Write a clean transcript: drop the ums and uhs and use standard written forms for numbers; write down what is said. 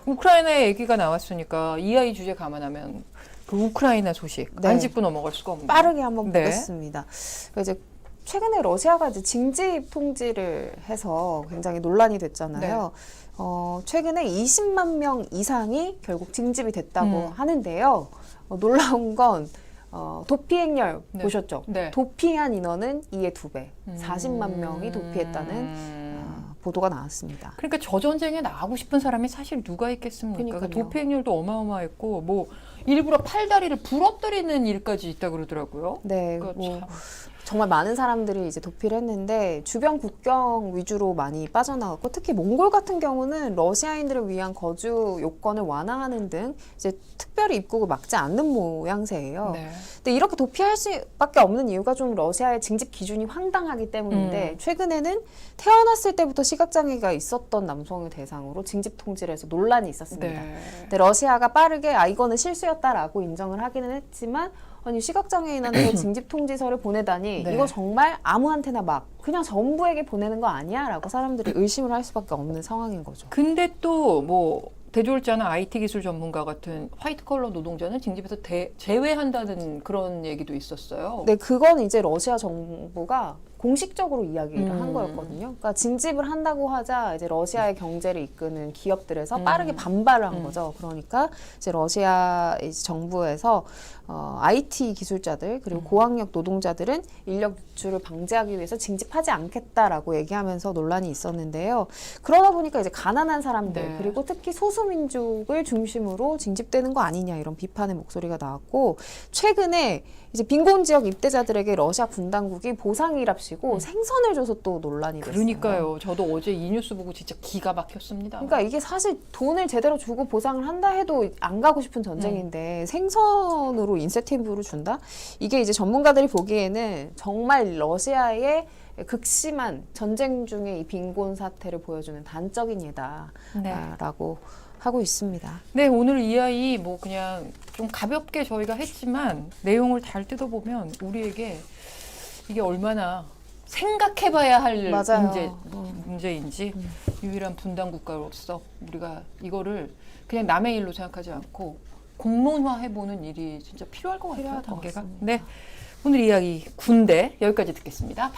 우크라이나의 얘기가 나왔으니까 이 아이 주제 감안하면 그 우크라이나 소식 네. 안 짚고 넘어갈 수가 없네요. 빠르게 한번 네. 보겠습니다. 이제 최근에 러시아가 이제 징집 통지를 해서 굉장히 논란이 됐잖아요. 최근에 20만 명 이상이 결국 징집이 됐다고 하는데요. 놀라운 건 도피 행렬 네. 보셨죠? 네. 도피한 인원은 이의 2배, 40만 명이 도피했다는 보도가 나왔습니다. 그러니까 저 전쟁에 나가고 싶은 사람이 사실 누가 있겠습니까? 그 그러니까요. 도피 행렬도 어마어마했고 뭐 일부러 팔다리를 부러뜨리는 일까지 있다 그러더라고요. 네, 그러니까 뭐 참. 정말 많은 사람들이 이제 도피를 했는데 주변 국경 위주로 많이 빠져나갔고 특히 몽골 같은 경우는 러시아인들을 위한 거주 요건을 완화하는 등 이제 특별히 입국을 막지 않는 모양새예요. 네. 근데 이렇게 도피할 수밖에 없는 이유가 좀 러시아의 징집 기준이 황당하기 때문인데 최근에는 태어났을 때부터 시각장애가 있었던 남성을 대상으로 징집 통지를 해서 논란이 있었습니다. 네. 근데 러시아가 빠르게 이거는 실수였다라고 인정을 하기는 했지만 아니 시각장애인한테 징집 통지서를 보내다니 네. 이거 정말 아무한테나 막 그냥 전부에게 보내는 거 아니야? 라고 사람들이 의심을 할 수밖에 없는 상황인 거죠. 근데 또 뭐 대졸자나 IT 기술 전문가 같은 화이트 컬러 노동자는 징집에서 제외한다는 그런 얘기도 있었어요. 네, 그건 이제 러시아 정부가 공식적으로 이야기를 한 거였거든요. 그러니까 징집을 한다고 하자 이제 러시아의 경제를 이끄는 기업들에서 빠르게 반발을 한 거죠. 그러니까 이제 러시아 이제 정부에서 IT 기술자들 그리고 고학력 노동자들은 인력 유출을 방지하기 위해서 징집하지 않겠다라고 얘기하면서 논란이 있었는데요. 그러다 보니까 이제 가난한 사람들 네. 그리고 특히 소수민족을 중심으로 징집되는 거 아니냐 이런 비판의 목소리가 나왔고 최근에 이제 빈곤 지역 입대자들에게 러시아 군 당국이 보상이랍시고 생선을 줘서 또 논란이 됐어요. 그러니까요. 저도 어제 이 뉴스 보고 진짜 기가 막혔습니다. 그러니까 이게 사실 돈을 제대로 주고 보상을 한다 해도 안 가고 싶은 전쟁인데 생선으로 인센티브를 준다? 이게 이제 전문가들이 보기에는 정말 러시아의 극심한 전쟁 중에 이 빈곤 사태를 보여주는 단적인 예다라고 하고 있습니다. 네, 오늘 이 아이 뭐 그냥 좀 가볍게 저희가 했지만 내용을 잘 뜯어보면 우리에게 이게 얼마나 생각해봐야 할 맞아요. 문제인지 유일한 분단 국가로서 우리가 이거를 그냥 남의 일로 생각하지 않고 공론화해보는 일이 진짜 필요할 것 같아요. 필요할 것 단계가. 같습니다. 네, 오늘 이야기 군대 여기까지 듣겠습니다.